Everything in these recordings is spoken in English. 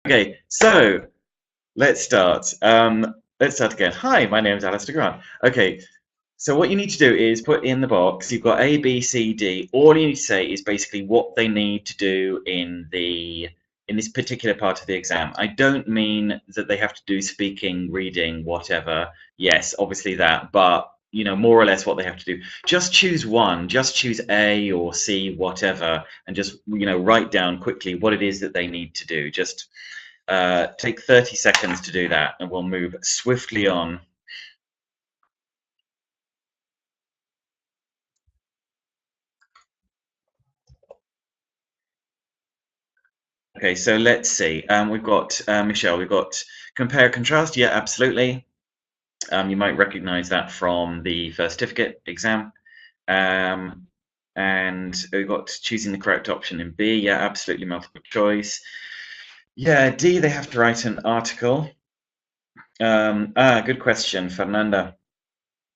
Okay, so let's start. Let's start again. Hi, my name is Alastair Grant. Okay, so what you need to do is put in the box, you've got A, B, C, D. All you need to say is basically what they need to do in this particular part of the exam. I don't mean that they have to do speaking, reading, whatever. Yes, obviously that, but you know, more or less what they have to do. Just choose one, just choose A or C, whatever, and just, you know, write down quickly what it is that they need to do. Just take 30 seconds to do that, and we'll move swiftly on. Okay, so let's see. We've got Michelle. We've got compare contrast. Yeah, absolutely. You might recognize that from the first certificate exam. And we've got choosing the correct option in B. Yeah, absolutely, multiple choice. Yeah, D, they have to write an article. Good question, Fernanda.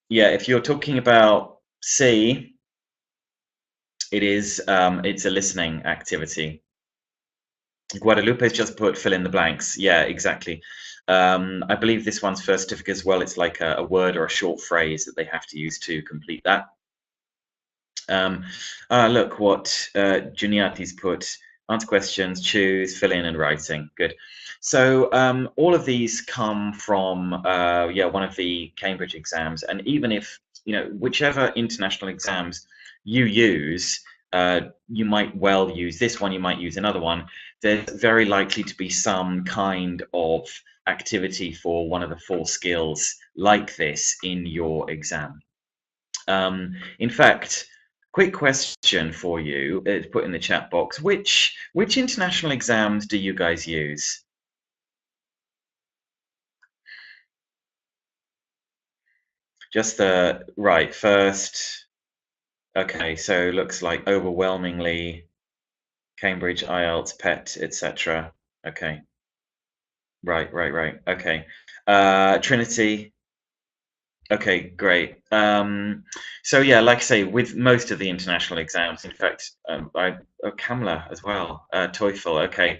Yeah, if you're talking about C, it's a listening activity. Guadalupe's just put fill in the blanks. Yeah, exactly. I believe this one's first certificate as well. It's like a word or a short phrase that they have to use to complete that. Look what Juniati's put. Answer questions, choose, fill in, and writing. Good. So all of these come from one of the Cambridge exams, and even if you know whichever international exams you use, you might well use this one. You might use another one. There's very likely to be some kind of activity for one of the 4 skills like this in your exam. In fact, quick question for you, put in the chat box. Which international exams do you guys use? Just the right first. Okay, so looks like overwhelmingly Cambridge, IELTS, PET, etc. Okay. Right. Okay. Trinity. Okay, great. So yeah, like I say, with most of the international exams, in fact, Kamla as well, TOEFL. Okay,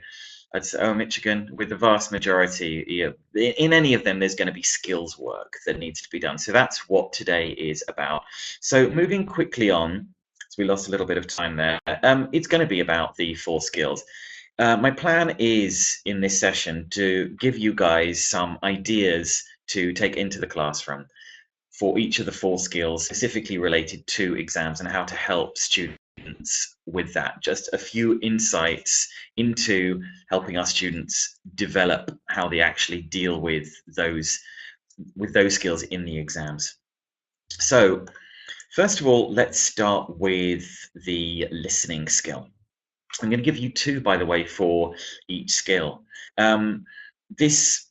Michigan. With the vast majority, yeah, in any of them, there's going to be skills work that needs to be done. So that's what today is about. So moving quickly on, so we lost a little bit of time there. It's going to be about the 4 skills. My plan is in this session to give you guys some ideas to take into the classroom for each of the 4 skills specifically related to exams and how to help students with that. Just a few insights into helping our students develop how they actually deal with those skills in the exams. So first of all, let's start with the listening skill. I'm going to give you 2, by the way, for each skill. This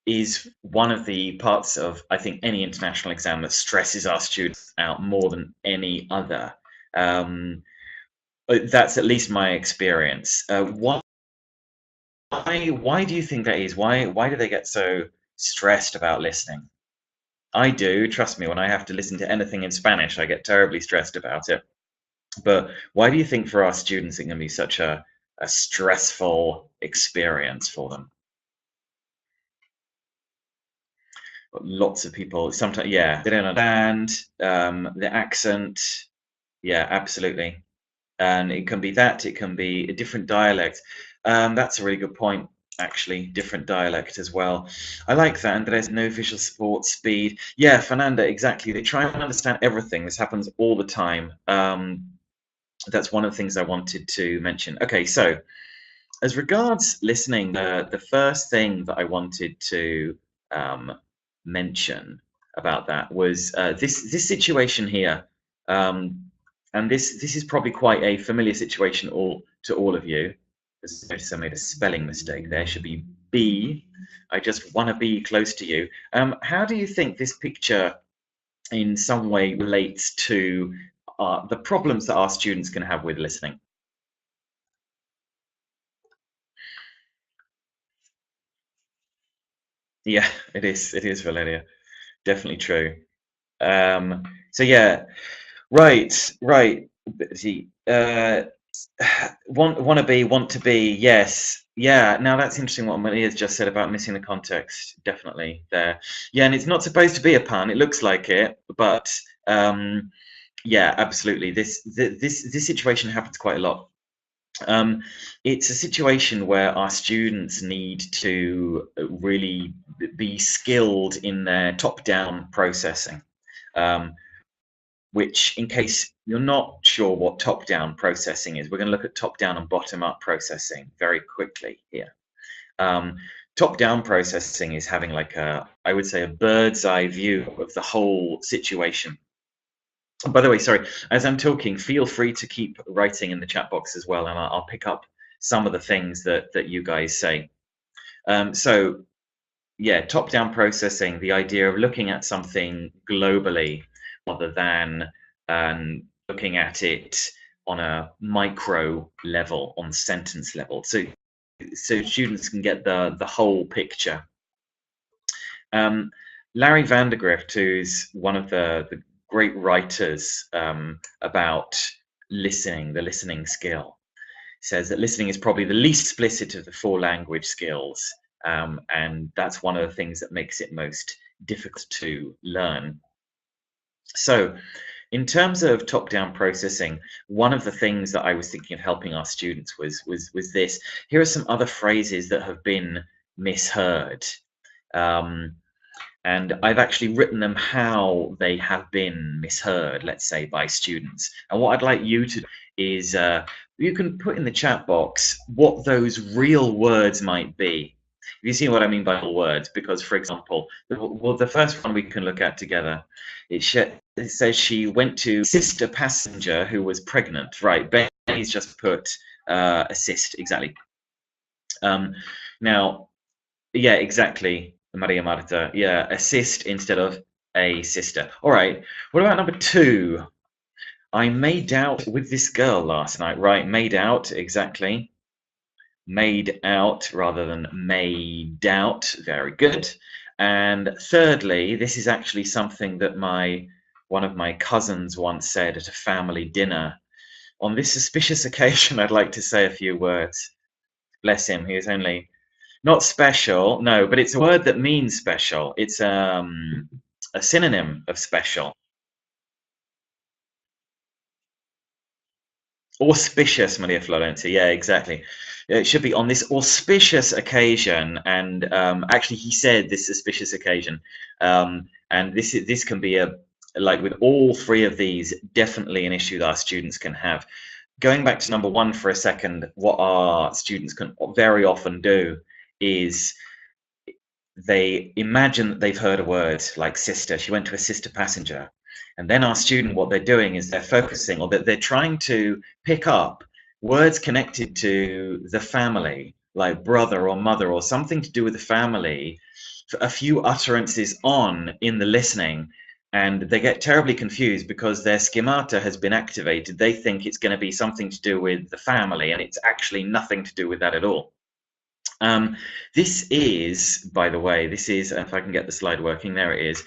is one of the parts of, I think, any international exam that stresses our students out more than any other. That's at least my experience. Why do you think that is? Why do they get so stressed about listening? I do, trust me, when I have to listen to anything in Spanish, I get terribly stressed about it. But why do you think for our students it can be such a stressful experience for them? Lots of people sometimes, yeah, they don't understand the accent. Yeah, absolutely. And it can be that, it can be a different dialect. That's a really good point, actually, different dialect as well. I like that. And there's no visual support, speed. Yeah, Fernanda, exactly. They try and understand everything. This happens all the time. That's one of the things I wanted to mention. Okay, so as regards listening, the first thing that I wanted to mention about that was this situation here, and this is probably quite a familiar situation to all of you. Notice I made a spelling mistake there. Should be B. I just want to be close to you. How do you think this picture in some way relates to the problems that our students can have with listening? Yeah, it is. It is, Valeria. Definitely true. So yeah, right. See, want to be, yes. Yeah, now that's interesting what Maria's just said about missing the context, definitely there. Yeah, and it's not supposed to be a pun, it looks like it, but yeah, absolutely. This situation happens quite a lot. Um, it's a situation where our students need to really be skilled in their top-down processing. Um, which, in case you're not sure what top-down processing is, we're going to look at top-down and bottom-up processing very quickly here. Um, top-down processing is having like I would say, a bird's eye view of the whole situation. By the way, sorry, as I'm talking, feel free to keep writing in the chat box as well, and I'll pick up some of the things that you guys say. So yeah, top-down processing, the idea of looking at something globally rather than looking at it on a micro level, on sentence level, so students can get the whole picture. Larry Vandergrift, who's one of the great writers about listening, the listening skill, says that listening is probably the least explicit of the four language skills, and that's one of the things that makes it most difficult to learn. So, in terms of top-down processing, one of the things that I was thinking of helping our students was this. Here are some other phrases that have been misheard. And I've actually written them how they have been misheard, let's say, by students. And what I'd like you to do is you can put in the chat box what those real words might be. You see what I mean by real words? Because, for example, well, the first one we can look at together, it says she went to sister passenger who was pregnant. Right, Benny's just put assist, exactly. Now, yeah, exactly, Maria Marta. Yeah, assist instead of a sister. All right. What about number two? I made out with this girl last night. Right, made out, exactly. Made out rather than made out. Very good. And thirdly, this is actually something that one of my cousins once said at a family dinner. On this suspicious occasion, I'd like to say a few words. Bless him, he was only not special, no, but it's a word that means special. It's a synonym of special. Auspicious, Maria Florencia. Yeah, exactly. It should be on this auspicious occasion, and actually, he said this auspicious occasion, and this can be like with all three of these, definitely an issue that our students can have. Going back to number one for a second, what our students can very often do is they imagine that they've heard a word like sister. She went to a sister passenger. And then our student, what they're doing is they're focusing, or they're trying to pick up words connected to the family, like brother or mother, or something to do with the family, a few utterances on in the listening. And they get terribly confused because their schemata has been activated. They think it's going to be something to do with the family, and it's actually nothing to do with that at all. This is, by the way, this is, if I can get the slide working, there it is.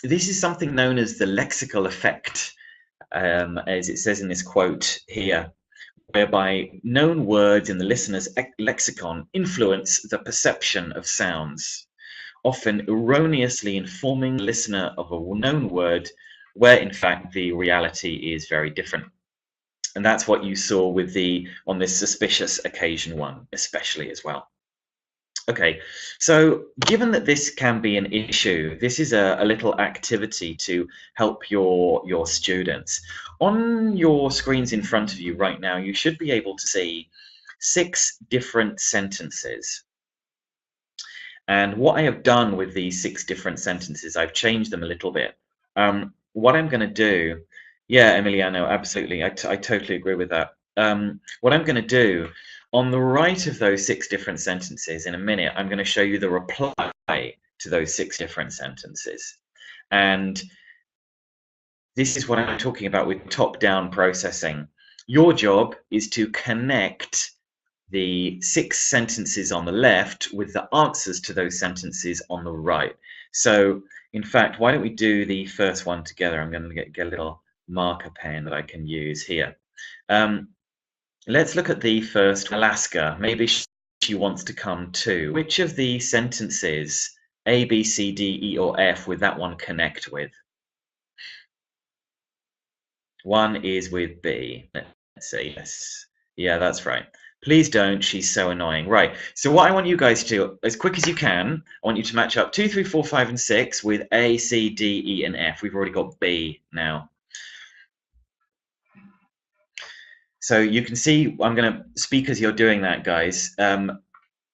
This is something known as the lexical effect, as it says in this quote here, whereby known words in the listener's lexicon influence the perception of sounds, often erroneously informing the listener of a known word where in fact the reality is very different. And that's what you saw with on this suspicious occasion one, especially as well. Okay, so given that this can be an issue, this is a little activity to help your students. On your screens in front of you right now, you should be able to see 6 different sentences. And what I have done with these 6 different sentences, I've changed them a little bit. What I'm going to do, yeah, Emiliano, absolutely, I totally agree with that. What I'm going to do, on the right of those 6 different sentences, in a minute, I'm going to show you the reply to those 6 different sentences. And this is what I'm talking about with top-down processing. Your job is to connect the 6 sentences on the left with the answers to those sentences on the right. So, in fact, why don't we do the first one together? I'm going to get a little marker pen that I can use here. Let's look at the first, Alaska. Maybe she wants to come too. Which of the sentences, A, B, C, D, E, or F, would that one connect with? One is with B. Let's see. Yes. Yeah, that's right. Please don't. She's so annoying. Right. So what I want you guys to do, as quick as you can, I want you to match up 2, 3, 4, 5, and 6 with A, C, D, E, and F. We've already got B now. So you can see, I'm going to speak as you're doing that, guys.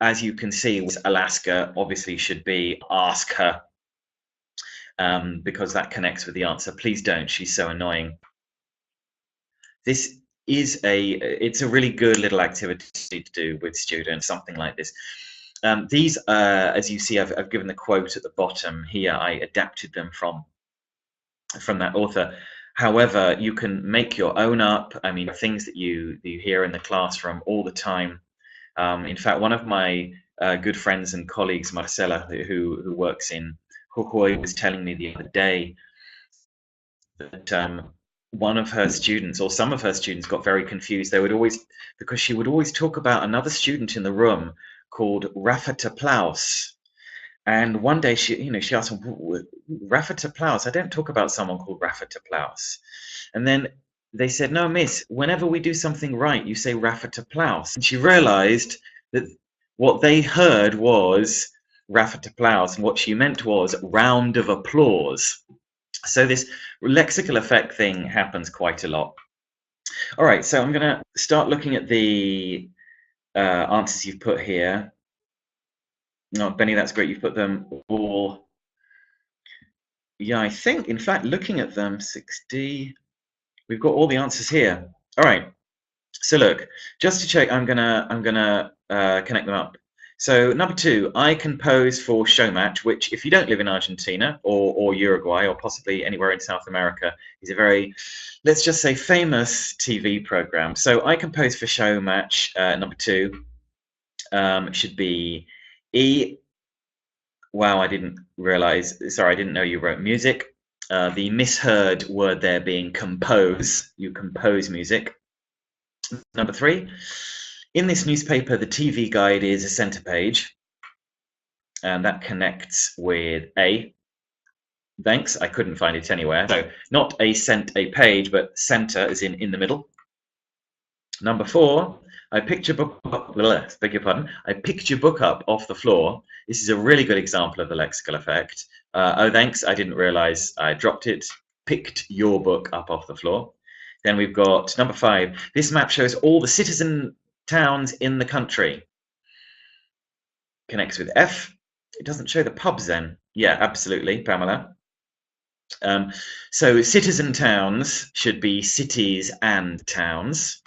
As you can see, Alaska obviously should be ask her, because that connects with the answer. Please don't. She's so annoying. This is it's a really good little activity to do with students, something like this. These, as you see, I've given the quote at the bottom here. I adapted them from that author. However, you can make your own up. I mean, things that you hear in the classroom all the time. In fact, one of my good friends and colleagues, Marcela, who works in Jujuy, was telling me the other day that one of her students, or some of her students, got very confused. They would always, because she would always talk about another student in the room called Raffa Plaus. And one day she asked him, Raffa Plaus, I don't talk about someone called Raffa Plaus. And then they said, no, miss, whenever we do something right, you say Raffa Plaus. And she realized that what they heard was Raffa Plaus, and what she meant was round of applause. So this lexical effect thing happens quite a lot. All right, so I'm going to start looking at the answers you've put here. No, Benny, that's great. You've put them all. Yeah, I think, in fact, looking at them, 6D, we've got all the answers here. All right. So look, just to check, I'm gonna connect them up. So number 2, I compose for Showmatch, which, if you don't live in Argentina or Uruguay or possibly anywhere in South America, is a very, let's just say, famous TV program. So I compose for Showmatch. Number 2 should be E. Wow, I didn't realize. Sorry, I didn't know you wrote music. The misheard word there being compose. You compose music. Number 3, in this newspaper, the TV guide is a center page, and that connects with A. Thanks, I couldn't find it anywhere. So not a page, but center as in the middle. Number 4, I picked your book up, beg your pardon, I picked your book up off the floor. This is a really good example of the lexical effect. Oh, thanks, I didn't realize I dropped it. Picked your book up off the floor. Then we've got number 5. This map shows all the citizen towns in the country. Connects with F. It doesn't show the pubs then. Yeah, absolutely, Pamela. So citizen towns should be cities and towns.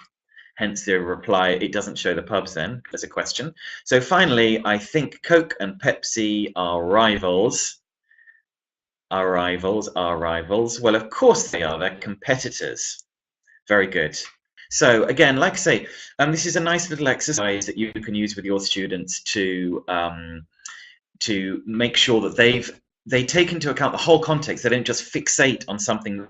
Hence the reply, it doesn't show the pubs then, as a question. So finally, I think Coke and Pepsi are rivals. Are rivals. Well, of course they are. They're competitors. Very good. So again, like I say, this is a nice little exercise that you can use with your students to make sure that they take into account the whole context. They don't just fixate on something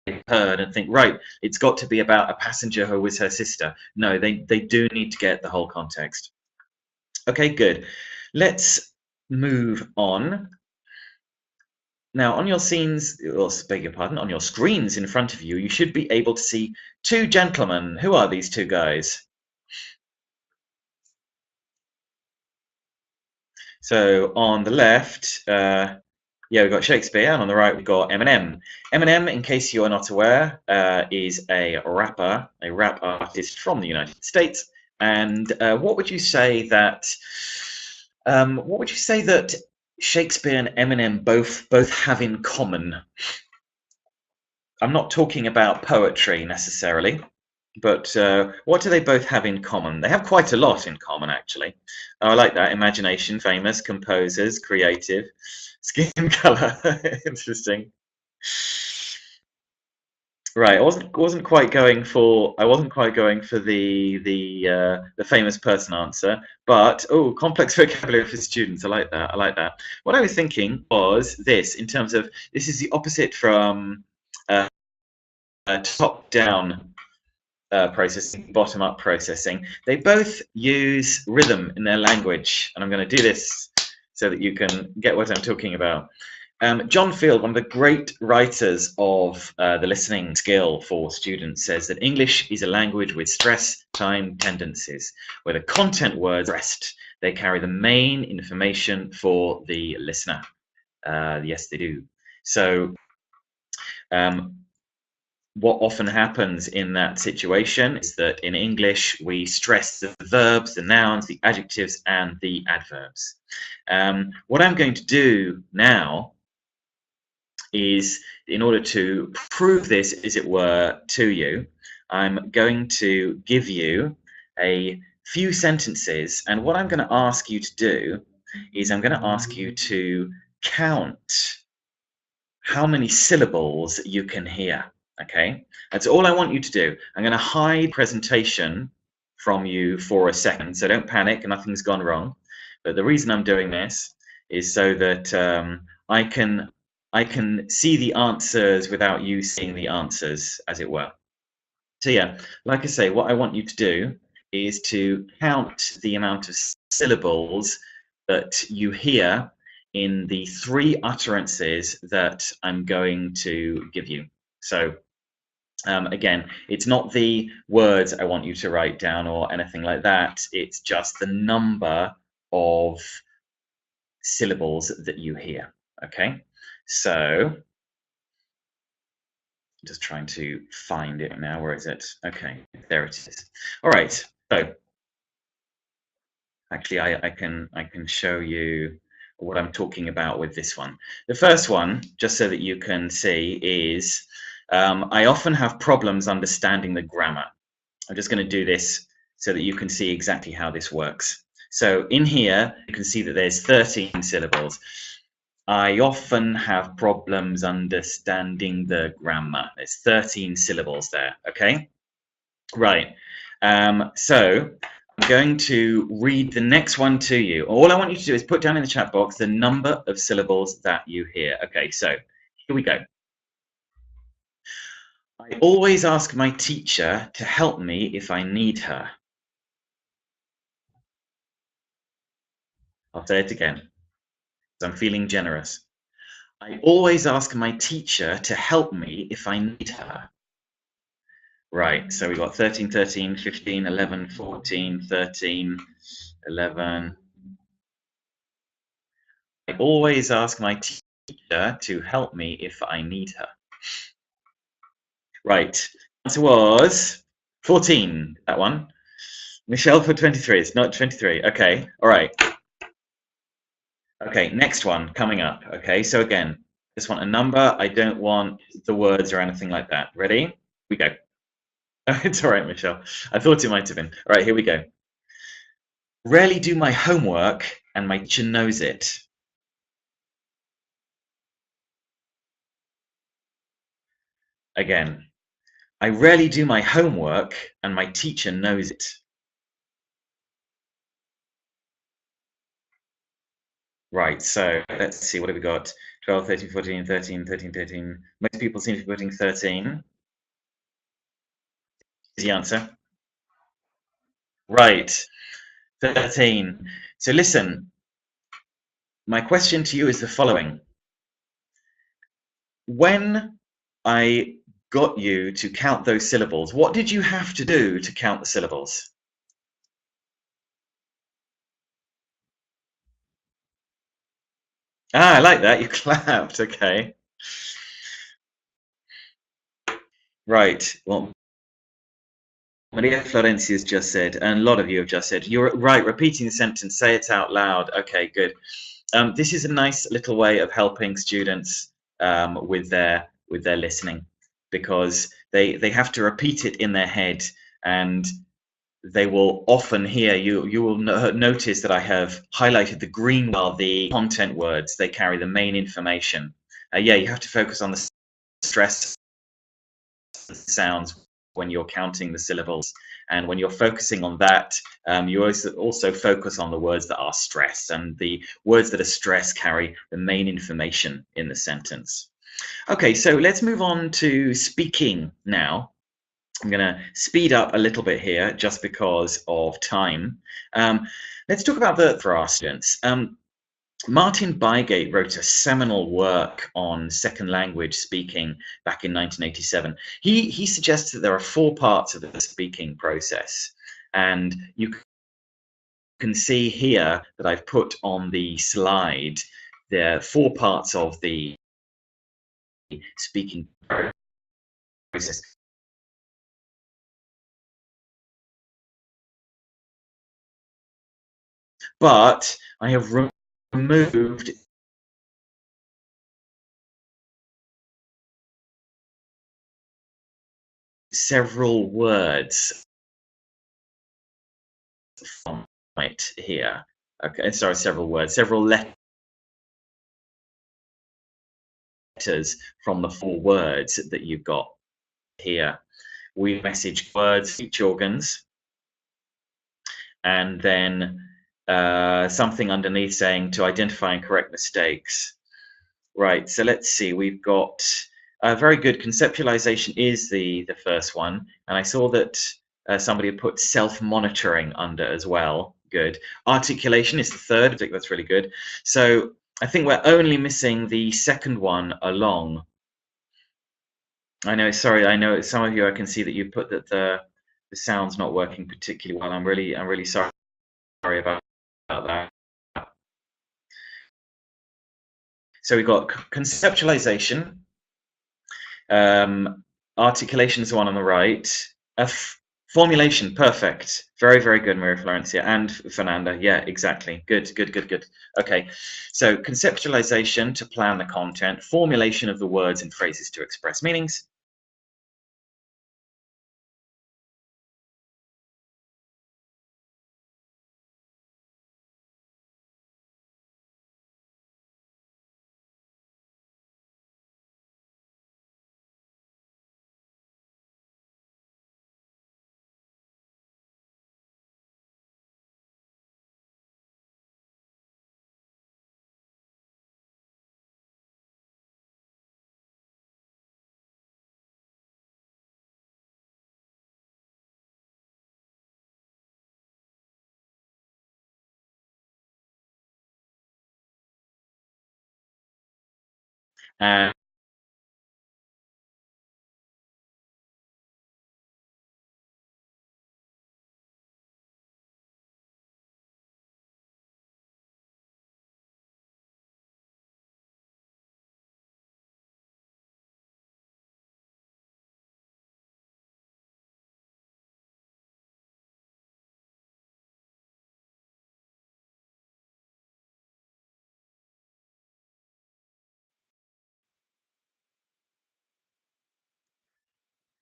they've heard and think, right, it's got to be about a passenger who was her sister. No, they do need to get the whole context. Okay, good. Let's move on. Now, on your scenes, or beg your pardon, on your screens in front of you, you should be able to see 2 gentlemen. Who are these 2 guys? So on the left, yeah, we've got Shakespeare, and on the right we've got Eminem. Eminem, in case you are not aware, is a rapper, a rap artist from the United States. And what would you say that Shakespeare and Eminem both have in common? I'm not talking about poetry necessarily, but what do they both have in common? They have quite a lot in common, actually. Oh, I like that. Imagination, famous, composers, creative, skin color. Interesting. Right, I wasn't quite going for the famous person answer, but oh, complex vocabulary for students. I like that. I like that. What I was thinking was this, in terms of, this is the opposite from top down. processing, bottom-up processing. They both use rhythm in their language, and I'm going to do this so that you can get what I'm talking about. John Field, one of the great writers of the listening skill for students, says that English is a language with stress time tendencies, where the content words rest. They carry the main information for the listener. Yes, they do. So what often happens in that situation is that in English we stress the verbs, the nouns, the adjectives, and the adverbs. What I'm going to do now is, in order to prove this, as it were, to you, I'm going to give you a few sentences, and what I'm going to ask you to do is I'm going to ask you to count how many syllables you can hear. Okay, that's all I want you to do. I'm going to hide presentation from you for a second, so don't panic, nothing's gone wrong. But the reason I'm doing this is so that I can see the answers without you seeing the answers, as it were. So yeah, like I say, what I want you to do is to count the amount of syllables that you hear in the 3 utterances that I'm going to give you. So again, it's not the words I want you to write down or anything like that. It's just the number of syllables that you hear. Okay, so just trying to find it now. Where is it? Okay, there it is. All right. So actually, I can show you what I'm talking about with this one. The first one, just so that you can see, is I often have problems understanding the grammar. I'm just going to do this so that you can see exactly how this works. So in here, you can see that there's 13 syllables. I often have problems understanding the grammar. There's 13 syllables there, okay? Right. So I'm going to read the next one to you. All I want you to do is put down in the chat box the number of syllables that you hear. Okay, so here we go. I always ask my teacher to help me if I need her. I'll say it again, because I'm feeling generous. I always ask my teacher to help me if I need her. Right, so we've got 13, 13, 15, 11, 14, 13, 11. I always ask my teacher to help me if I need her. Right, answer was 14, that one. Michelle for 23, it's not 23. Okay, all right. Okay, next one coming up. Okay, so again, just want a number. I don't want the words or anything like that. Ready? We go. It's all right, Michelle. I thought it might have been. All right, here we go. Rarely do my homework, and my teacher knows it. Again, I rarely do my homework, and my teacher knows it. Right, so let's see, what have we got? 12, 13, 14, 13, 13, 13. Most people seem to be putting 13. Is the answer? Right, 13. So listen, my question to you is the following. When I got you to count those syllables, what did you have to do to count the syllables? Ah, I like that. You clapped. Okay. Right. Well, Maria Florencia's just said, and a lot of you have just said, you're right, repeating the sentence, say it out loud. Okay, good. This is a nice little way of helping students with their listening, because they have to repeat it in their head, and they will often hear you will notice that I have highlighted the green while the content words, they carry the main information. Yeah, you have to focus on the stress sounds when you're counting the syllables, and when you're focusing on that, you also focus on the words that are stressed, and the words that are stressed carry the main information in the sentence. Okay, so let's move on to speaking now. I'm going to speed up a little bit here just because of time. Let's talk about for our students. Martin Bygate wrote a seminal work on second language speaking back in 1987. He suggests that there are 4 parts of the speaking process, and you can see here that I've put on the slide the 4 parts of the speaking process. But I have removed several words from it here. Okay, sorry, several letters from the 4 words that you've got here. We message words, speech organs, and then something underneath saying to identify and correct mistakes. Right, so let's see, we've got very good. Conceptualization is the first one, and I saw that somebody had put self-monitoring under as well. Good. Articulation is the third. I think that's really good. So I think we're only missing the second one along. I know, sorry, I know some of you, I can see that you put that the sound's not working particularly well. I'm really sorry about that. So we've got conceptualization, articulation is the one on the right. Formulation, perfect. Very good, Maria Florencia and Fernanda. Yeah, exactly. Good. Okay, so conceptualization to plan the content, formulation of the words and phrases to express meanings. And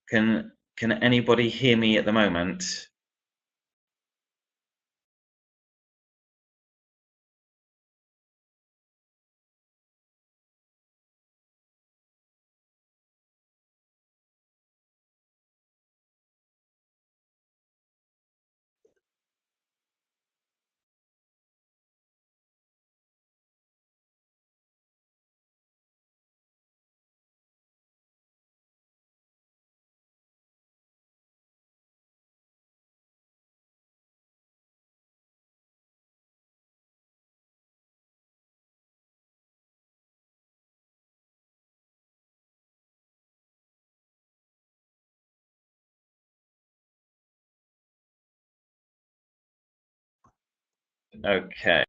can anybody hear me at the moment? Okay.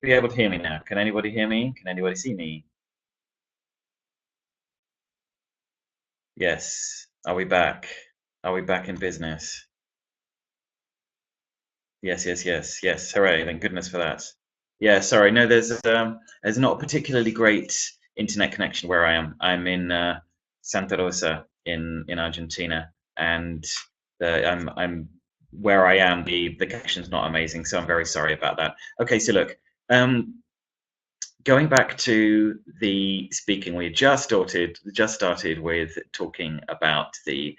Be able to hear me now. Can anybody hear me? Can anybody see me? Yes. Are we back? Are we back in business? Yes. Hooray! Thank goodness for that. Yeah. Sorry. No, there's not a particularly great internet connection where I am. I'm in Santa Rosa in Argentina, and I'm where I am. The connection's not amazing, so I'm very sorry about that. Okay. So look. Going back to the speaking, we just started with talking about the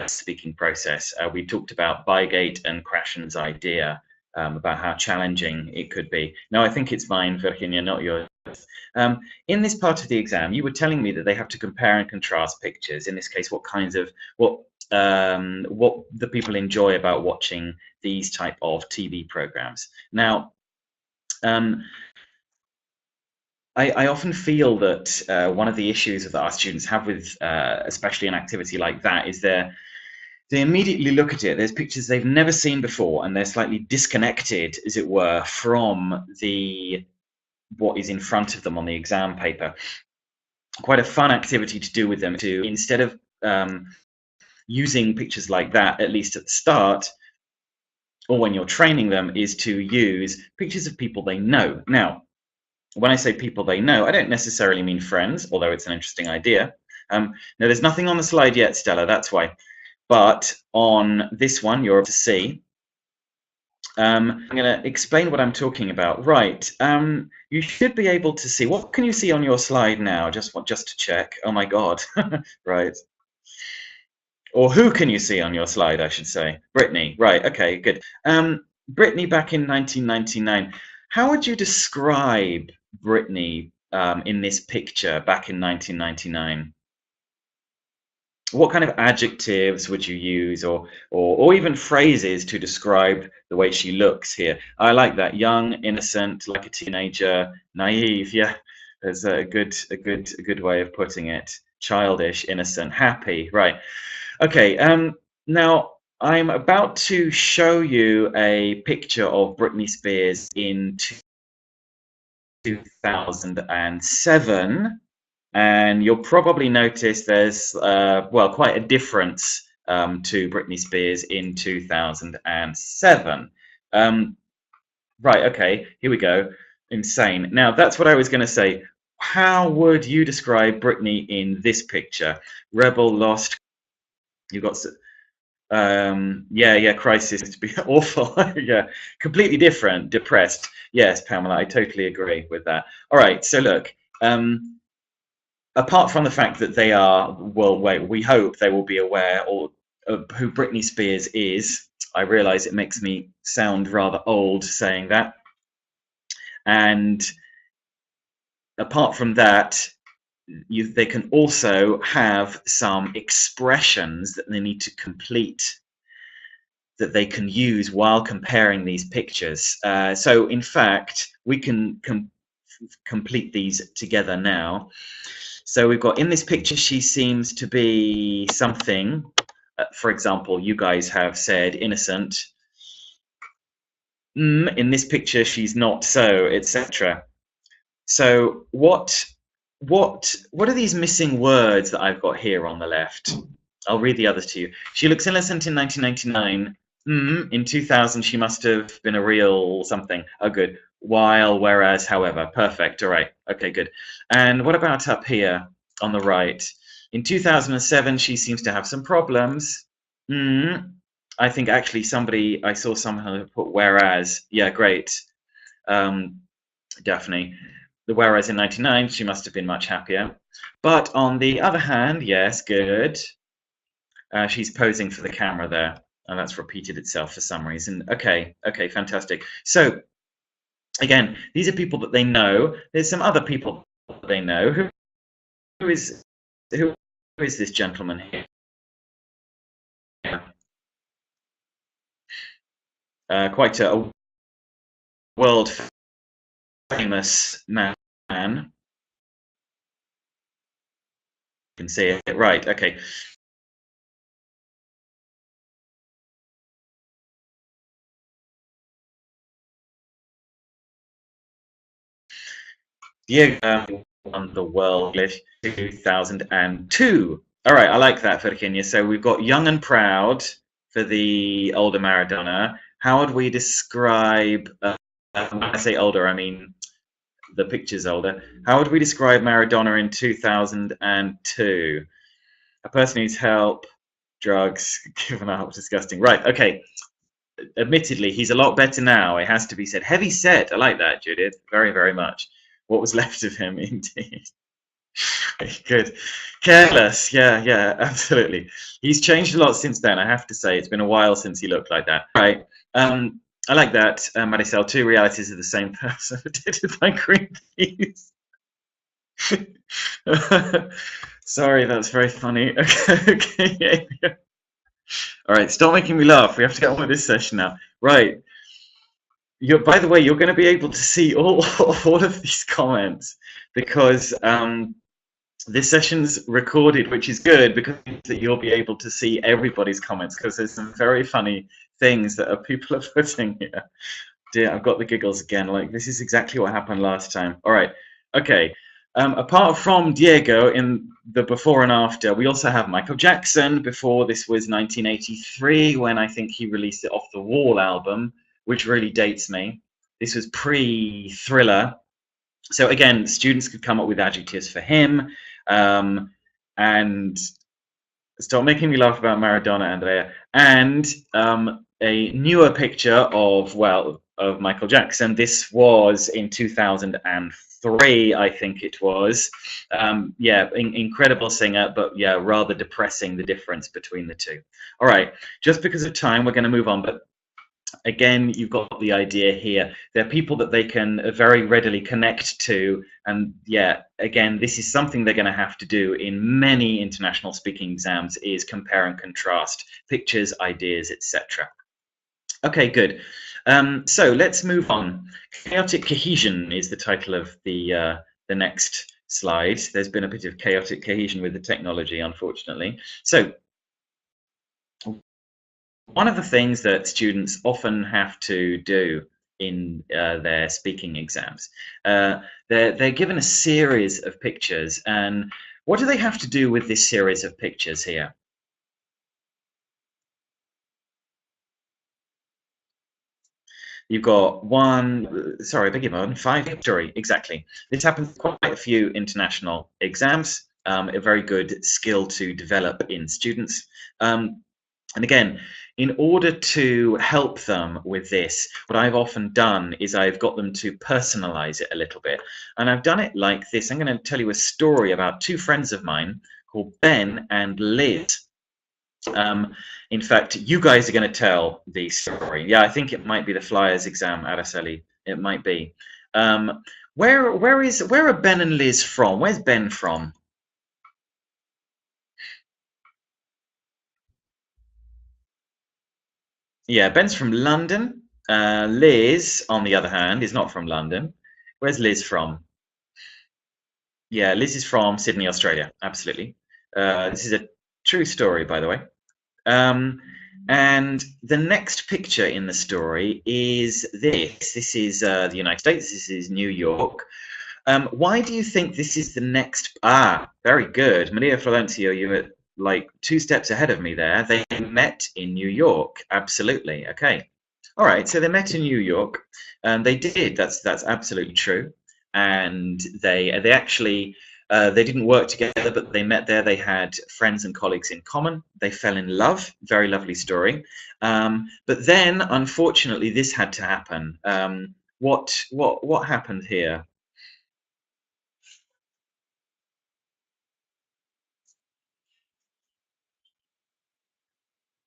speaking process. We talked about Bygate and Krashen's idea about how challenging it could be. No, I think it's mine, Virginia, not yours. In this part of the exam, you were telling me that they have to compare and contrast pictures. In this case, what the people enjoy about watching these type of TV programs. Now, I often feel that one of the issues that our students have with, especially an activity like that, is they immediately look at it. There's pictures they've never seen before, and they're slightly disconnected, as it were, from what is in front of them on the exam paper. Quite a fun activity to do with them, to instead of using pictures like that, at least at the start, or when you're training them, is to use pictures of people they know. Now, when I say people they know, I don't necessarily mean friends, although it's an interesting idea. Now, there's nothing on the slide yet, Stella, that's why. But on this one, you're able to see. I'm going to explain what I'm talking about. Right. You should be able to see. What can you see on your slide now? Just to check. Oh my God. Right. Or who can you see on your slide, I should say? Brittany. Right. Okay, good. Brittany back in 1999. How would you describe Brittany in this picture back in 1999? What kind of adjectives would you use, or even phrases to describe the way she looks here? I like that. Young, innocent, like a teenager, naive. Yeah, there's a good way of putting it. Childish, innocent, happy. Right. Okay. Now I'm about to show you a picture of Britney Spears in 2007. And you'll probably notice there's, well, quite a difference to Britney Spears in 2007. Right, okay, here we go. Insane. Now, that's what I was going to say. How would you describe Britney in this picture? Rebel, lost. You've got, yeah, crisis to be awful. Yeah, completely different, depressed. Yes, Pamela, I totally agree with that. All right, so look. Apart from the fact that they are, well, we hope they will be aware of who Britney Spears is. I realize it makes me sound rather old saying that. And apart from that, they can also have some expressions that they need to complete, that they can use while comparing these pictures. So in fact, we can complete these together now. So we've got, in this picture, she seems to be something. For example, you guys have said innocent. In this picture, she's not so, etc. So what are these missing words that I've got here on the left? I'll read the others to you. She looks innocent in 1999. In 2000, she must have been a real something. Oh, good. While, whereas, however. Perfect. All right. Okay, good. And what about up here on the right? In 2007, she seems to have some problems. I think actually I saw someone put whereas. Yeah, great. Daphne. The whereas in 99, she must have been much happier. But on the other hand, yes, good. She's posing for the camera there. And that's repeated itself for some reason. Okay, fantastic. So, again, these are people that they know. There's some other people that they know. Who is this gentleman here? Quite a world famous man. You can see it. Right, okay. Diego won the World English 2002. All right, I like that, Virginia. So we've got young and proud for the older Maradona. How would we describe, when I say older, I mean the picture's older. How would we describe Maradona in 2002? A person needs help, drugs, given up, disgusting. Right, okay. Admittedly, he's a lot better now. It has to be said. Heavy set. I like that, Judith. Very, very much. What was left of him, indeed. Good. Careless. Yeah, absolutely. He's changed a lot since then, I have to say. It's been a while since he looked like that. Right. I like that, Maricel. Two realities of the same person, protected by green peas. Sorry, that's very funny. Okay. All right, stop making me laugh. We have to get on with this session now. Right. By the way, you're going to be able to see all of these comments because this session's recorded, which is good because that you'll be able to see everybody's comments because there's some very funny things that people are putting here. Dear, I've got the giggles again. Like, this is exactly what happened last time. All right. Okay. Apart from Diego in the before and after, we also have Michael Jackson. Before this was 1983 when I think he released it Off the Wall album, which really dates me. This was pre-Thriller. So again, students could come up with adjectives for him. And stop making me laugh about Maradona, Andrea. And a newer picture of, well, of Michael Jackson. This was in 2003, I think it was. Yeah, incredible singer, but yeah, rather depressing, the difference between the two. All right, just because of time, we're going to move on, but again, you've got the idea here. They're people that they can very readily connect to, and yeah, again, this is something they're going to have to do in many international speaking exams, is compare and contrast pictures, ideas, etc. Okay, good. So let's move on. Chaotic cohesion is the title of the next slide. There's been a bit of chaotic cohesion with the technology, unfortunately. So one of the things that students often have to do in their speaking exams, they're given a series of pictures, and what do they have to do with this series of pictures here? You've got sorry, I beg your pardon, 5 story, exactly. This happens quite a few international exams, a very good skill to develop in students. And again, in order to help them with this, what I've often done is I've got them to personalize it a little bit. And I've done it like this. I'm going to tell you a story about 2 friends of mine called Ben and Liz. In fact, you guys are going to tell the story. Yeah, I think it might be the Flyers exam, Araceli. It might be. Where are Ben and Liz from? Where's Ben from? Yeah, Ben's from London. Liz, on the other hand, is not from London. Where's Liz from? Yeah, Liz is from Sydney, Australia. Absolutely. This is a true story, by the way. And the next picture in the story is this. This is the United States. This is New York. Why do you think this is the next? Very good. Maria Florencio, you were like 2 steps ahead of me there. They met in New York. Absolutely. Okay. All right. So they met in New York. They did. That's absolutely true. And they actually they didn't work together, but they met there. They had friends and colleagues in common. They fell in love. Very lovely story. But then, unfortunately, this had to happen. What happened here?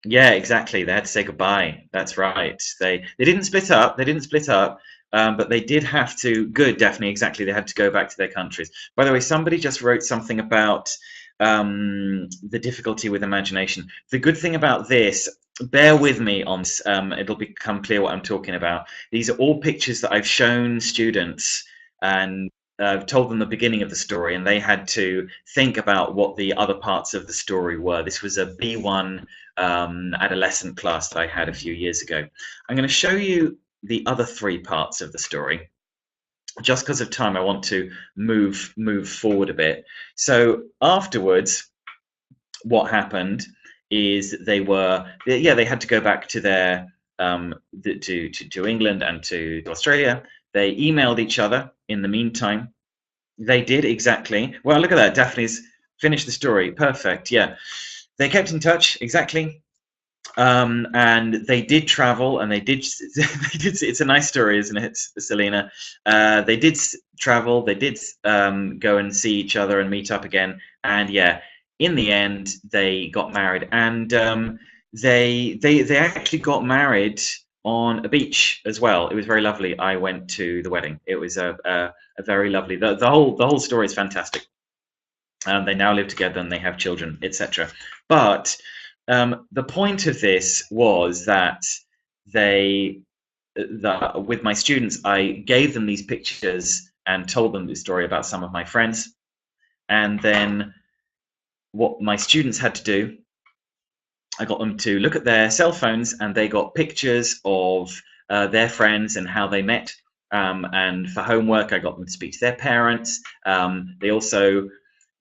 Yeah, exactly. They had to say goodbye. That's right. They didn't split up. They didn't split up. But they did have to. Good, Daphne. Exactly. They had to go back to their countries. By the way, somebody just wrote something about the difficulty with imagination. The good thing about this, bear with me on this. It'll become clear what I'm talking about. These are all pictures that I've shown students, and I've told them the beginning of the story, and they had to think about what the other parts of the story were. This was a B1 adolescent class that I had a few years ago. I'm going to show you the other 3 parts of the story. Just because of time, I want to move forward a bit. So afterwards, what happened is they had to go back to their to England and to Australia. They emailed each other in the meantime. They did, exactly. Well, look at that. Daphne's finished the story. Perfect. Yeah. They kept in touch, exactly. And they did travel, and they did it's a nice story, isn't it, Selena? They did travel, they did go and see each other and meet up again, and yeah, in the end they got married, and they actually got married on a beach as well. It was very lovely. I went to the wedding. It was a very lovely. The whole story is fantastic. They now live together and they have children, etc. But the point of this was that with my students, I gave them these pictures and told them the story about some of my friends. And then what my students had to do, I got them to look at their cell phones and they got pictures of their friends and how they met. And for homework, I got them to speak to their parents. They also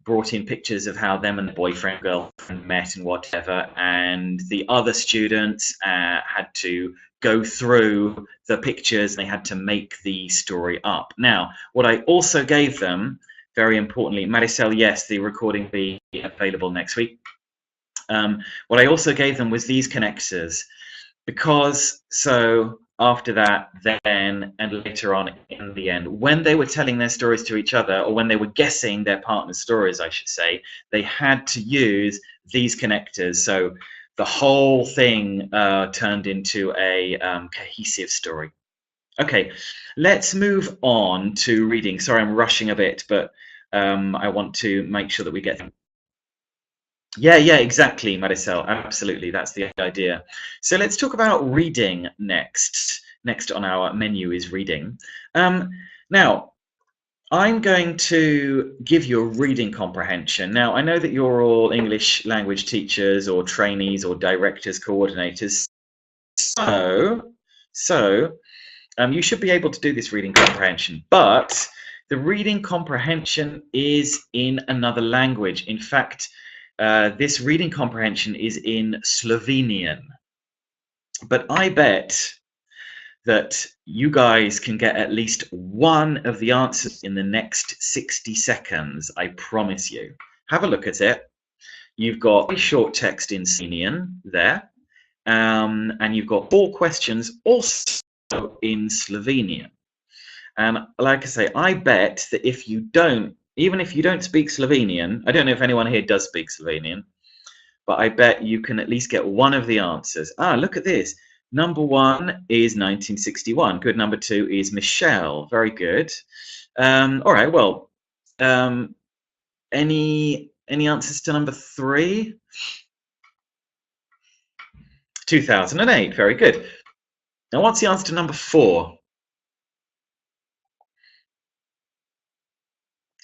brought in pictures of how them and their boyfriend, girlfriend met and whatever. And the other students had to go through the pictures. They had to make the story up. Now, what I also gave them, very importantly, Maricel, yes, the recording will be available next week. What I also gave them was these connectors, because so after that, then and later on in the end, when they were telling their stories to each other, or when they were guessing their partner's stories, I should say, they had to use these connectors. So the whole thing turned into a cohesive story. Okay, let's move on to reading. Sorry, I'm rushing a bit, but I want to make sure that we get. Yeah, exactly, Maricel. Absolutely, that's the idea. So let's talk about reading next. Next on our menu is reading. Now, I'm going to give you a reading comprehension. Now, I know that you're all English language teachers or trainees or directors, coordinators. So you should be able to do this reading comprehension, but the reading comprehension is in another language. In fact, this reading comprehension is in Slovenian. But I bet that you guys can get at least one of the answers in the next 60 seconds, I promise you. Have a look at it. You've got a short text in Slovenian there, and you've got 4 questions also in Slovenian. And like I say, I bet that if you don't, even if you don't speak Slovenian, I don't know if anyone here does speak Slovenian, but I bet you can at least get one of the answers. Ah, look at this. Number 1 is 1961. Good. Number 2 is Michelle. Very good. All right. Well, any answers to number 3? 2008. Very good. Now, what's the answer to number 4?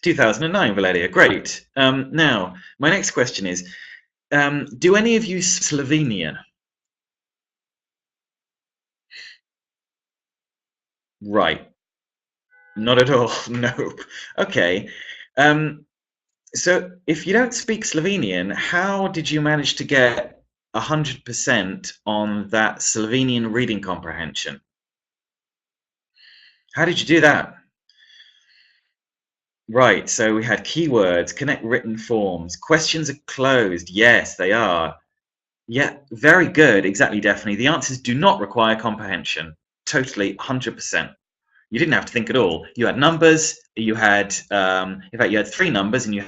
2009, Valeria. Great. Now, my next question is, do any of you Slovenian? Right. Not at all. Nope. Okay. So if you don't speak Slovenian, how did you manage to get 100% on that Slovenian reading comprehension? How did you do that? Right, so we had keywords, connect written forms, questions are closed. Yes, they are. Yeah, very good. Exactly, Daphne. The answers do not require comprehension. Totally, 100%. You didn't have to think at all. You had numbers, you had, in fact, you had 3 numbers and you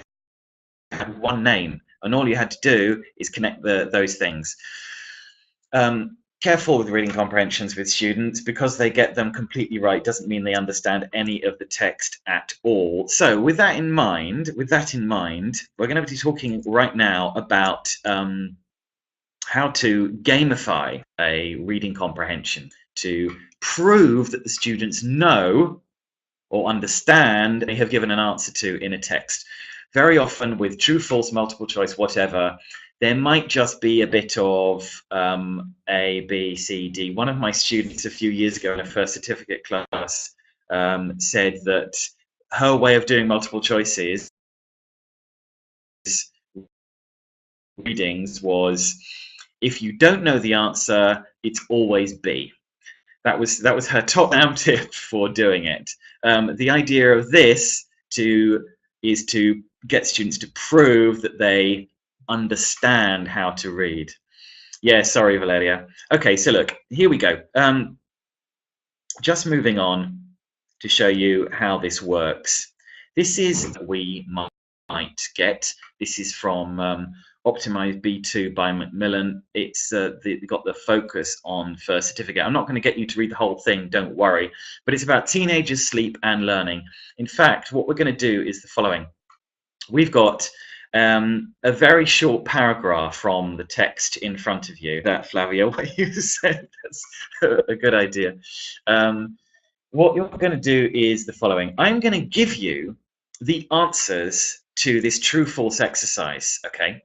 had 1 name. And all you had to do is connect those things. Careful with reading comprehensions with students, because they get them completely right doesn't mean they understand any of the text at all. So with that in mind, we're going to be talking right now about how to gamify a reading comprehension to prove that the students know or understand they have given an answer to in a text. Very often with true, false, multiple choice, whatever, there might just be a bit of A, B, C, D. One of my students a few years ago in a first certificate class said that her way of doing multiple choices readings was, if you don't know the answer, it's always B. That was her top-down tip for doing it. The idea of this is to get students to prove that they understand how to read. Yeah, sorry, Valeria. Okay, so look, here we go. Just moving on to show you how this works. This is we might get. This is from Optimized B2 by Macmillan. It's got the focus on first certificate. I'm not going to get you to read the whole thing, don't worry, but it's about teenagers, sleep, and learning. In fact, what we're going to do is the following. We've got a very short paragraph from the text in front of you. That, Flavia, what you said, that's a good idea. What you're going to do is the following. I'm going to give you the answers to this true-false exercise, okay?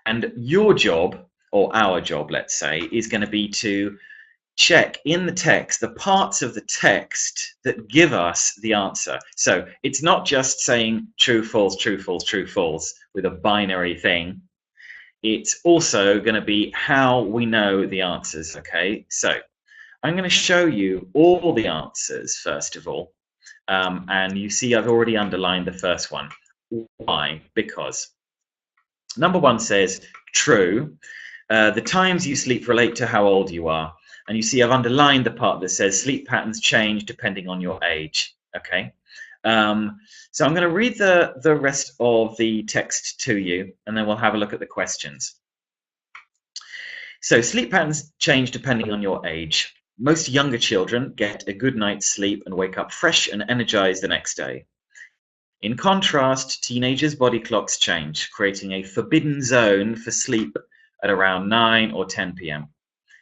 And your job, or our job, let's say, is going to be to check in the text the parts of the text that give us the answer. So it's not just saying true, false, true, false, true, false with a binary thing. It's also going to be how we know the answers, okay? So I'm going to show you all the answers, first of all. And you see I've already underlined the first one. Why? Because number one says true. The times you sleep relate to how old you are. And you see I've underlined the part that says sleep patterns change depending on your age. Okay. So I'm going to read the rest of the text to you, and then we'll have a look at the questions. So sleep patterns change depending on your age. Most younger children get a good night's sleep and wake up fresh and energized the next day. In contrast, teenagers' body clocks change, creating a forbidden zone for sleep at around 9 or 10 p.m.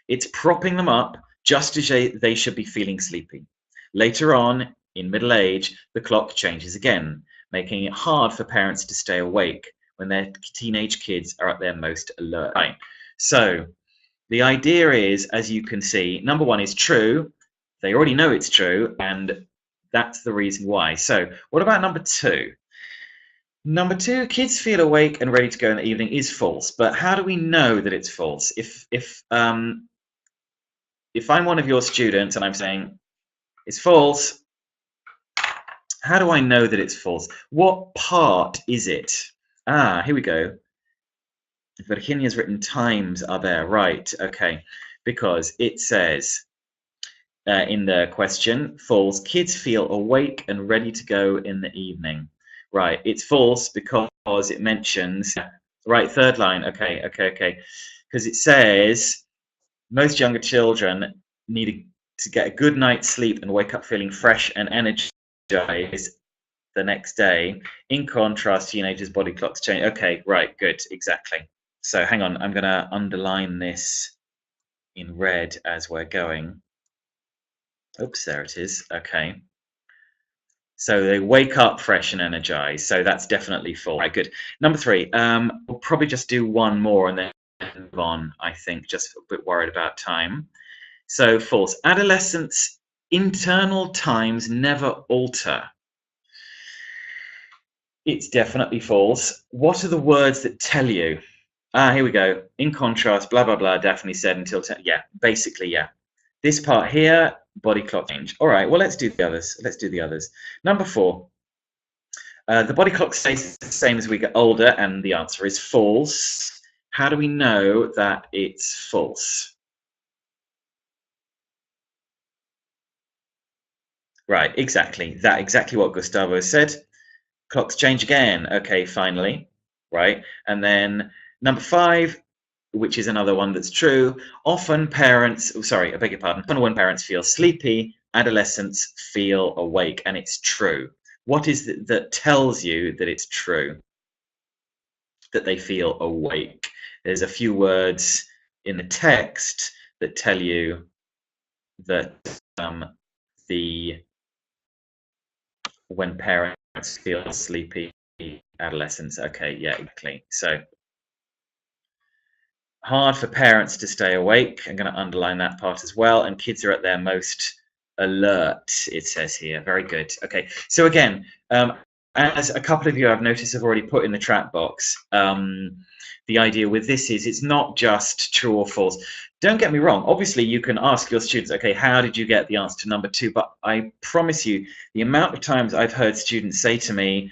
It's propping them up just as they should be feeling sleepy. Later on, in middle age, the clock changes again, making it hard for parents to stay awake when their teenage kids are at their most alert. Right. So the idea is, as you can see, number one is true. They already know it's true, and that's the reason why. So what about number two? Number two, kids feel awake and ready to go in the evening is false. But how do we know that it's false? If I'm one of your students and I'm saying it's false, how do I know that it's false? What part is it? Here we go. Virginia's written times are there, right? Okay, because it says in the question, false, kids feel awake and ready to go in the evening. Right, it's false because it mentions, right, third line, okay, because it says most younger children need to get a good night's sleep and wake up feeling fresh and energized the next day. In contrast, teenagers' body clocks change. Okay, right, good, exactly. So hang on, I'm going to underline this in red as we're going. Oops, there it is. Okay. So they wake up fresh and energized. So that's definitely full. Right, good. Number three, we'll probably just do one more and then move on, I think, just a bit worried about time. So false. Adolescents' internal times never alter. It's definitely false. What are the words that tell you? Here we go. In contrast, blah, blah, blah, Daphne said until 10. Yeah, basically, yeah. This part here, body clock change. All right, well, let's do the others. Let's do the others. Number four, the body clock stays the same as we get older, and the answer is false. How do we know that it's false? Right, exactly. Exactly what Gustavo said. Clocks change again. Okay, finally. Right, and then number five, which is another one that's true. Often parents, sorry, I beg your pardon. Often when parents feel sleepy, adolescents feel awake, and it's true. What is it that tells you that it's true, that they feel awake? There's a few words in the text that tell you that when parents feel sleepy, adolescents. Okay, yeah, exactly. So hard for parents to stay awake. I'm going to underline that part as well. And kids are at their most alert, it says here. Very good. Okay, so again, as a couple of you I've noticed have already put in the chat box, the idea with this is it's not just true or false. Don't get me wrong. Obviously, you can ask your students, okay, how did you get the answer to number two? But I promise you, the amount of times I've heard students say to me,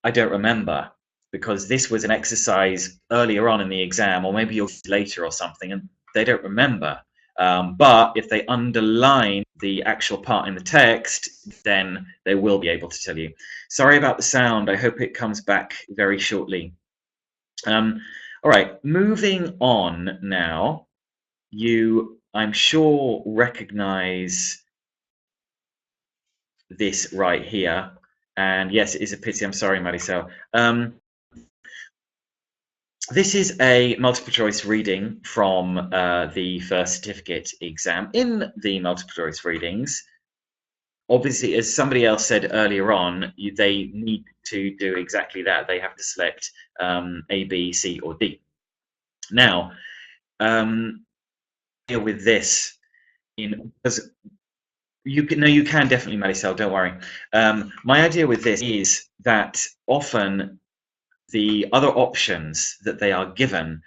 I don't remember, because this was an exercise earlier on in the exam, or maybe later or something, and they don't remember. But if they underline the actual part in the text, then they will be able to tell you. Sorry about the sound. I hope it comes back very shortly. All right, moving on now. You, I'm sure, recognize this right here. And yes, it is a pity. I'm sorry, Marisol. This is a multiple choice reading from the first certificate exam. In the multiple choice readings, obviously, as somebody else said earlier on, they need to do exactly that. They have to select A, B, C, or D. Now, deal with this because you can definitely, Marisol, don't worry. My idea with this is that often the other options that they are given,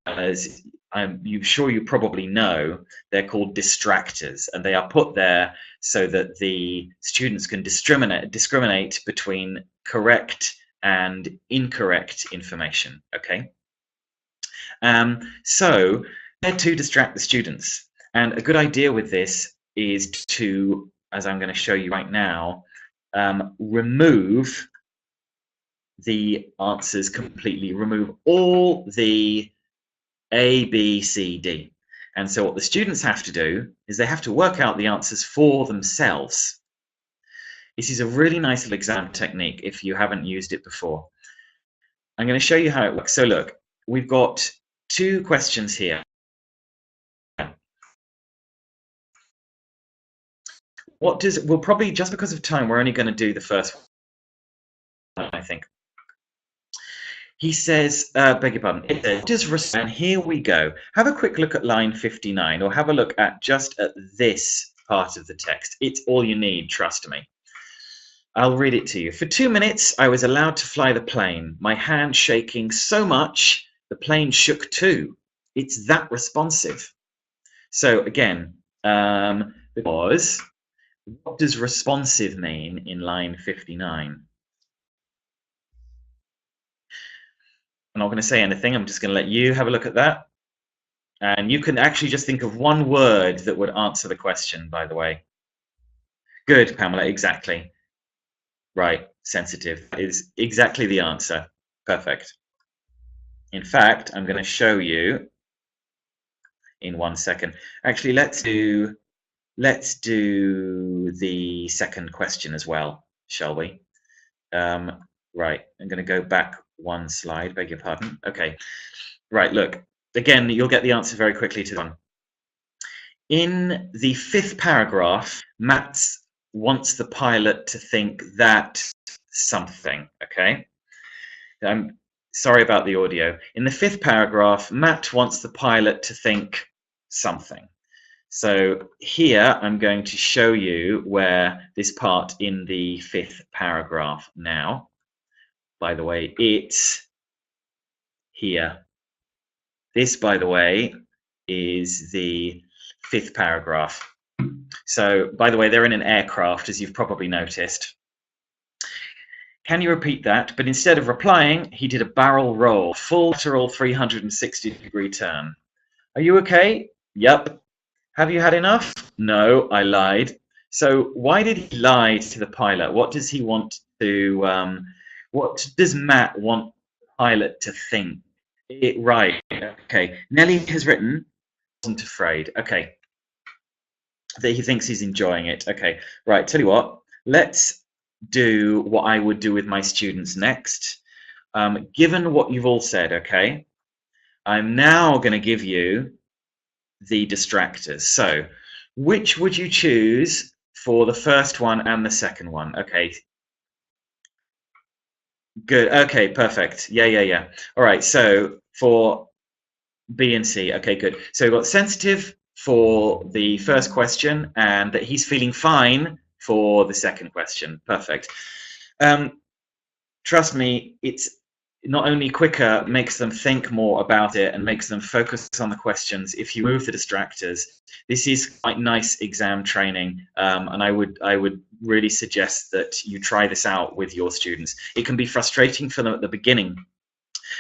as I'm sure you probably know, they're called distractors, and they are put there so that the students can discriminate between correct and incorrect information. Okay, so they're to distract the students, and a good idea with this is to, as I'm going to show you right now, remove the answers completely, remove all the A, B, C, D. And so what the students have to do is they have to work out the answers for themselves. This is a really nice little exam technique if you haven't used it before. I'm going to show you how it works. So look, we've got two questions here. We'll probably, just because of time, we're only going to do the first one, I think. He says, beg your pardon, it says, and here we go. Have a quick look at line 59, or have a look at just at this part of the text. It's all you need, trust me. I'll read it to you. For 2 minutes, I was allowed to fly the plane, my hand shaking so much, the plane shook too. It's that responsive. So again, because what does responsive mean in line 59? I'm not going to say anything. I'm just going to let you have a look at that. And you can actually just think of one word that would answer the question, by the way. Good, Pamela, exactly. Right, sensitive is exactly the answer. Perfect. In fact, I'm going to show you in 1 second. Actually, let's do the second question as well, shall we? Right, I'm going to go back one slide, beg your pardon. Okay, right, look, again, you'll get the answer very quickly to one. In the 5th paragraph, Matt wants the pilot to think that something, okay? I'm sorry about the audio. In the 5th paragraph, Matt wants the pilot to think something. So here I'm going to show you where this part in the 5th paragraph now. By the way, it's here. This, by the way, is the 5th paragraph. So, by the way, they're in an aircraft, as you've probably noticed. Can you repeat that? But instead of replying, he did a barrel roll, full lateral 360-degree turn. Are you okay? Yep. Have you had enough? No, I lied. So why did he lie to the pilot? What does he want to, what does Matt want the pilot to think? Right, okay. Nelly has written, wasn't afraid. Okay. That he thinks he's enjoying it. Okay, right, tell you what, let's do what I would do with my students next. Given what you've all said, okay, I'm now going to give you the distractors. So, which would you choose for the first one and the second one? Okay. Good. Okay, perfect. Yeah. All right, so for B and C, okay, good. So we've got sensitive for the first question and that he's feeling fine for the second question. Perfect. Trust me, it's not only quicker, makes them think more about it and makes them focus on the questions. If you move the distractors, this is quite nice exam training, and I would really suggest that you try this out with your students. It can be frustrating for them at the beginning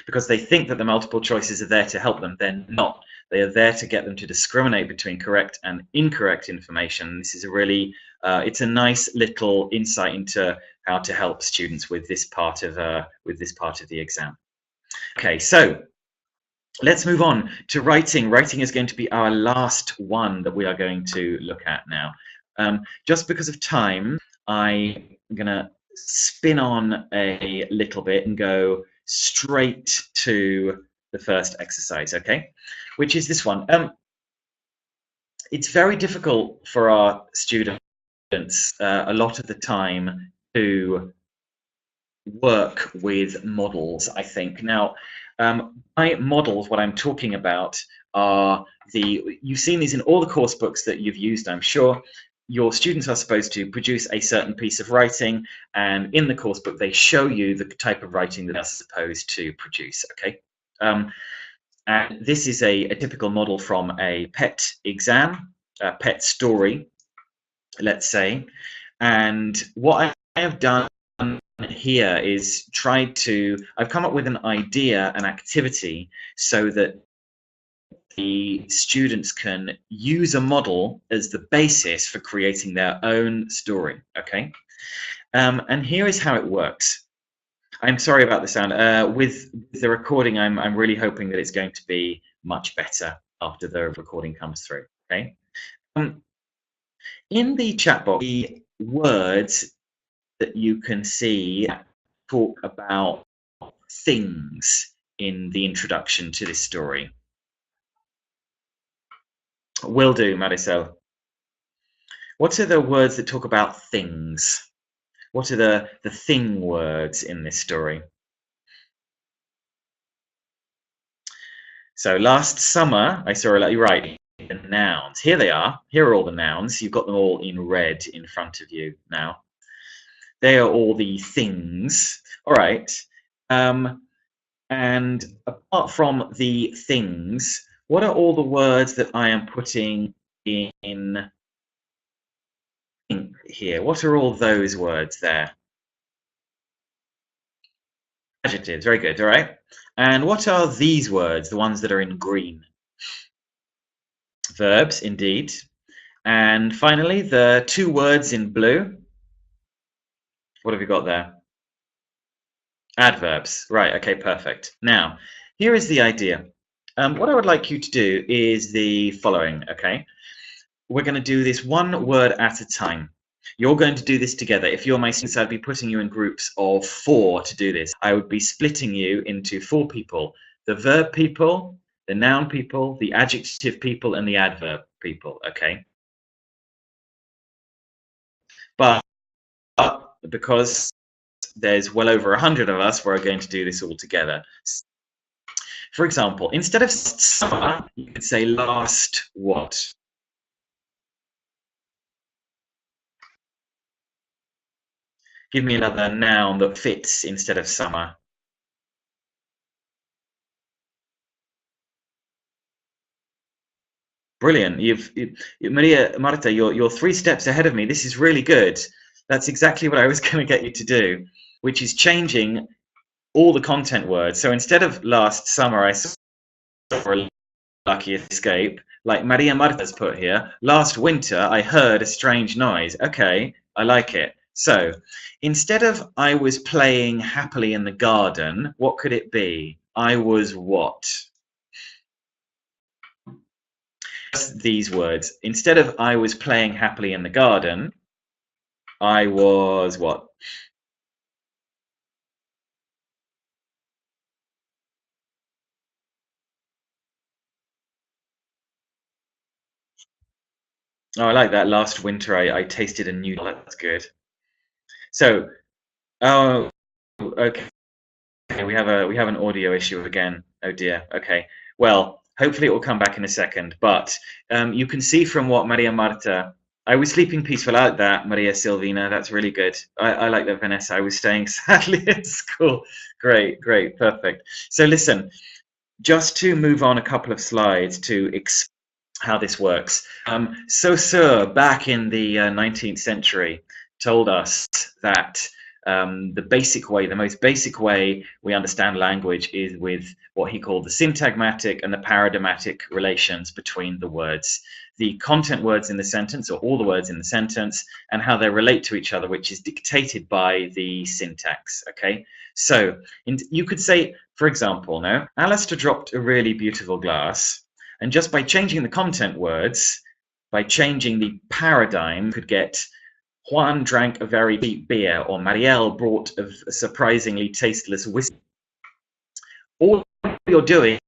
because they think that the multiple choices are there to help them. They're not. They are there to get them to discriminate between correct and incorrect information. This is a really, it's a nice little insight into how to help students with this part of the exam. Okay, so let's move on to writing. Writing is going to be our last one that we are going to look at now. Just because of time, I'm going to spin on a little bit and go straight to the first exercise, okay? Which is this one. It's very difficult for our students a lot of the time to work with models, I think. Now, by models, what I'm talking about are you've seen these in all the course books that you've used, I'm sure. Your students are supposed to produce a certain piece of writing, and in the course book, they show you the type of writing that they're supposed to produce, okay? And this is a typical model from a PET exam, a PET story, let's say. And what I have done here is I've come up with an idea, an activity, so that the students can use a model as the basis for creating their own story, okay? And here is how it works. I'm sorry about the sound. With the recording, I'm really hoping that it's going to be much better after the recording comes through, okay? In the chat box, the words that you can see talk about things in the introduction to this story. Will do, Marisol. What are the words that talk about things? What are the thing words in this story? So last summer, I saw you're right, the nouns. Here they are. Here are all the nouns. You've got them all in red in front of you now. They are all the things. All right. And apart from the things, what are all the words that I am putting in here? What are all those words there? Adjectives, very good, all right. And what are these words, the ones that are in green? Verbs, indeed. And finally, the two words in blue. What have you got there? Adverbs, right, okay, perfect. Now, here is the idea. What I would like you to do is the following, okay? We're going to do this one word at a time. You're going to do this together. If you're my students, I'd be putting you in groups of 4 to do this. I would be splitting you into 4 people. The verb people, the noun people, the adjective people, and the adverb people, okay? But because there's well over 100 of us, we're going to do this all together. For example, instead of summer, you could say last what? Give me another noun that fits instead of summer. Brilliant. Maria Marta, you're 3 steps ahead of me. This is really good. That's exactly what I was going to get you to do, which is changing all the content words. So instead of last summer, I saw a lucky escape, like Maria Marta's put here. Last winter, I heard a strange noise. Okay, I like it. So instead of I was playing happily in the garden, what could it be? I was what? These words. Instead of I was playing happily in the garden, I was what? Oh, I like that. Last winter, I tasted a new. That's good. So, oh, okay. We have an audio issue again. Oh dear. Okay. Well, hopefully it will come back in a second. But you can see from what Maria Marta. I was sleeping peaceful out that, Maria Silvina. That's really good. I like that, Vanessa. I was staying sadly at school. Great, great, perfect. So listen, just to move on a couple of slides to explain how this works. Saussure, back in the 19th century, told us that The basic way, the most basic way we understand language is with what he called the syntagmatic and the paradigmatic relations between the words. The content words in the sentence, or all the words in the sentence, and how they relate to each other, which is dictated by the syntax. Okay, so you could say, for example, now Alastair dropped a really beautiful glass, and just by changing the content words, by changing the paradigm, could get Juan drank a very cheap beer, or Marielle brought a surprisingly tasteless whiskey. All you're doing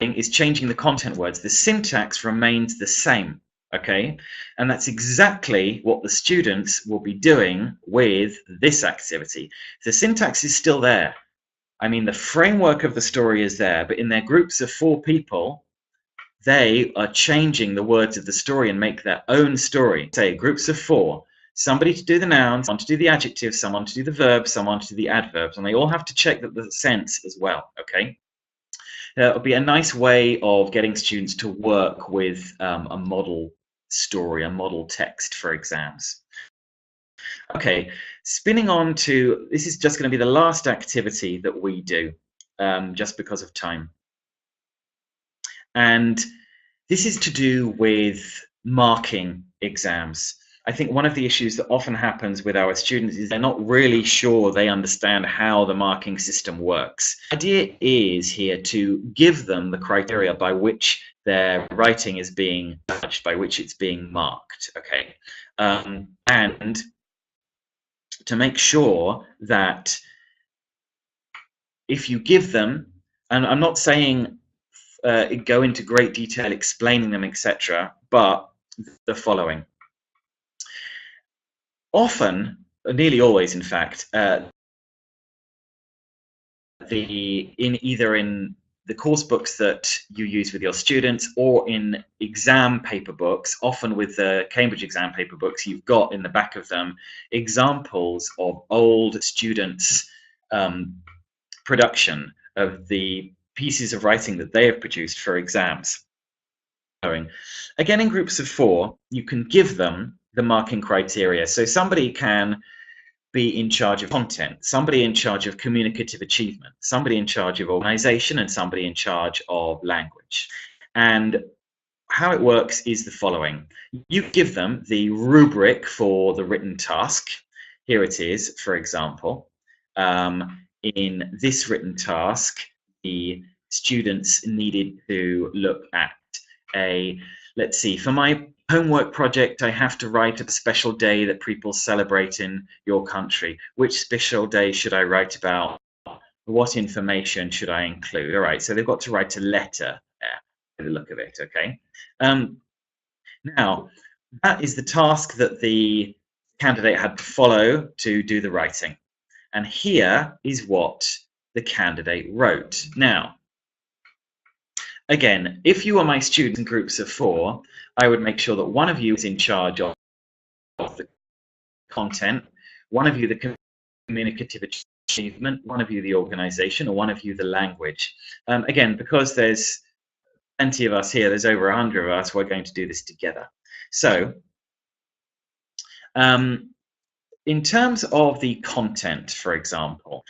is changing the content words. The syntax remains the same, okay? And that's exactly what the students will be doing with this activity. The syntax is still there. I mean, the framework of the story is there, but in their groups of 4 people, they are changing the words of the story and make their own story. Say groups of 4. Somebody to do the nouns, someone to do the adjectives, someone to do the verbs, someone to do the adverbs, and they all have to check that the sense as well, okay? It would be a nice way of getting students to work with a model story, a model text for exams. Okay, spinning on to, this is just going to be the last activity that we do, just because of time. And this is to do with marking exams. I think one of the issues that often happens with our students is they're not really sure they understand how the marking system works. The idea is here to give them the criteria by which their writing is being judged, by which it's being marked, okay? And to make sure that if you give them, and I'm not saying go into great detail explaining them, etc., but the following. Often, nearly always, in fact, either in the course books that you use with your students or in exam paper books, often with the Cambridge exam paper books, you've got in the back of them examples of old students' production of the pieces of writing that they have produced for exams. Again, in groups of 4, you can give them the marking criteria. So somebody can be in charge of content, somebody in charge of communicative achievement, somebody in charge of organization, and somebody in charge of language. And how it works is the following. You give them the rubric for the written task. Here it is, for example. In this written task, the students needed to look at let's see, for my homework project, I have to write a special day that people celebrate in your country. Which special day should I write about? What information should I include? All right, so they've got to write a letter there, by the look of it, okay? Now, that is the task that the candidate had to follow to do the writing. And here is what the candidate wrote. Now, again, if you are my students in groups of 4, I would make sure that one of you is in charge of the content, one of you the communicative achievement, one of you the organization, or one of you the language. Again, because there's plenty of us here, there's over 100 of us, we're going to do this together. So, in terms of the content, for example,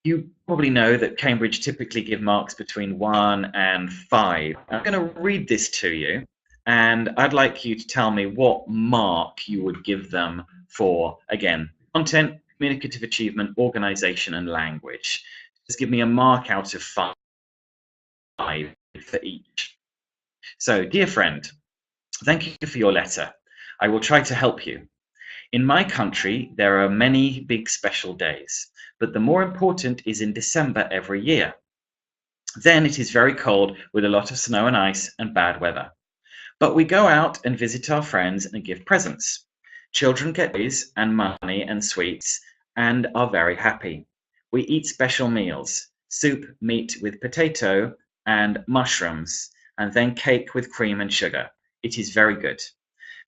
you probably know that Cambridge typically give marks between 1 and 5. I'm going to read this to you, and I'd like you to tell me what mark you would give them for, again, content, communicative achievement, organization, and language. Just give me a mark out of 5 for each. So, dear friend, thank you for your letter. I will try to help you. In my country, there are many big special days, but the more important is in December every year. Then it is very cold with a lot of snow and ice and bad weather. But we go out and visit our friends and give presents. Children get toys and money and sweets and are very happy. We eat special meals, soup, meat with potato and mushrooms, and then cake with cream and sugar. It is very good.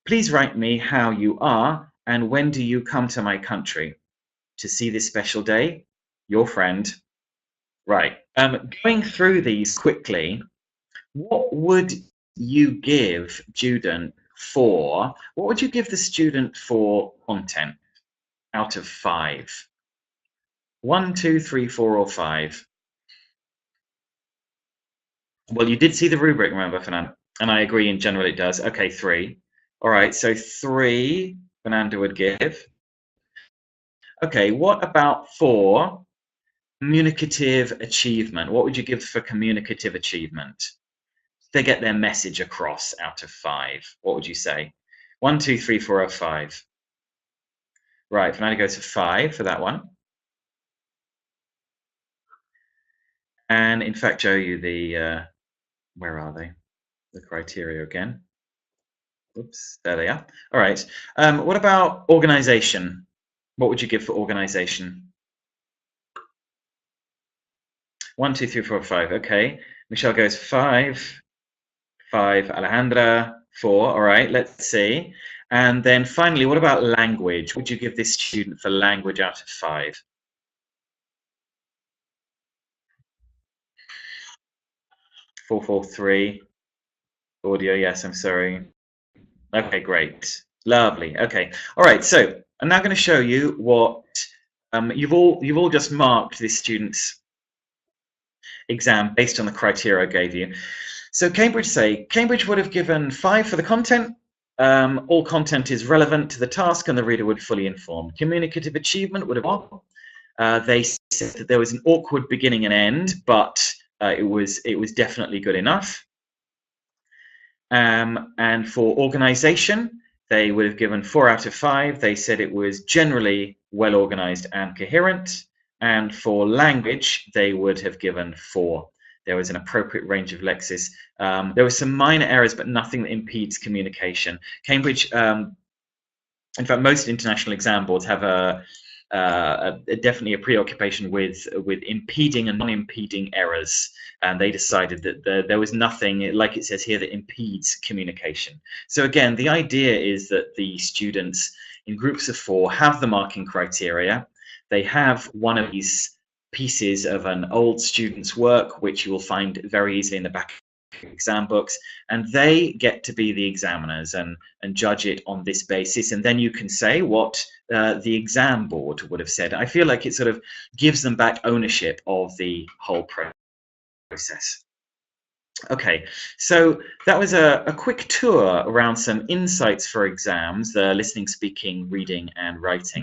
Please write me how you are and when do you come to my country to see this special day? Your friend. Right. Going through these quickly, what would you give student for? What would you give the student for content out of 5? 1, 2, 3, 4, or 5? Well, you did see the rubric, remember, Fernando? And I agree, in general it does. Okay, 3. All right, so 3, Fernando would give. Okay, what about 4, communicative achievement? What would you give for communicative achievement? They get their message across out of 5. What would you say? 1, 2, 3, 4, or 5? Right, Fernando goes for 5 for that one. And in fact, show you the, where are they? The criteria again. Oops, there they are. All right. What about organization? What would you give for organization? 1, 2, 3, 4, 5. Okay. Michelle goes 5. 5. Alejandra 4. All right. Let's see. And then finally, what about language? What would you give this student for language out of 5? 4, 4, 3. Audio. Yes. I'm sorry. Okay. Great. Lovely. Okay. All right. So I'm now going to show you what you've all just marked this student's exam based on the criteria I gave you. So Cambridge would have given 5 for the content. All content is relevant to the task and the reader would fully inform. Communicative achievement would have they said that there was an awkward beginning and end, but it was definitely good enough. And for organization, they would have given 4 out of 5. They said it was generally well organized and coherent. And for language, they would have given 4. There was an appropriate range of lexis. There were some minor errors, but nothing that impedes communication. Cambridge, in fact, most international exam boards have definitely a preoccupation with impeding and non-impeding errors, and they decided that there was nothing, like it says here, that impedes communication. So again, the idea is that the students in groups of 4 have the marking criteria. They have one of these pieces of an old student's work, which you will find very easily in the back of exam books, and they get to be the examiners and judge it on this basis, and then you can say what the exam board would have said. I feel like it sort of gives them back ownership of the whole process. Okay, so that was a quick tour around some insights for exams, the listening, speaking, reading, and writing.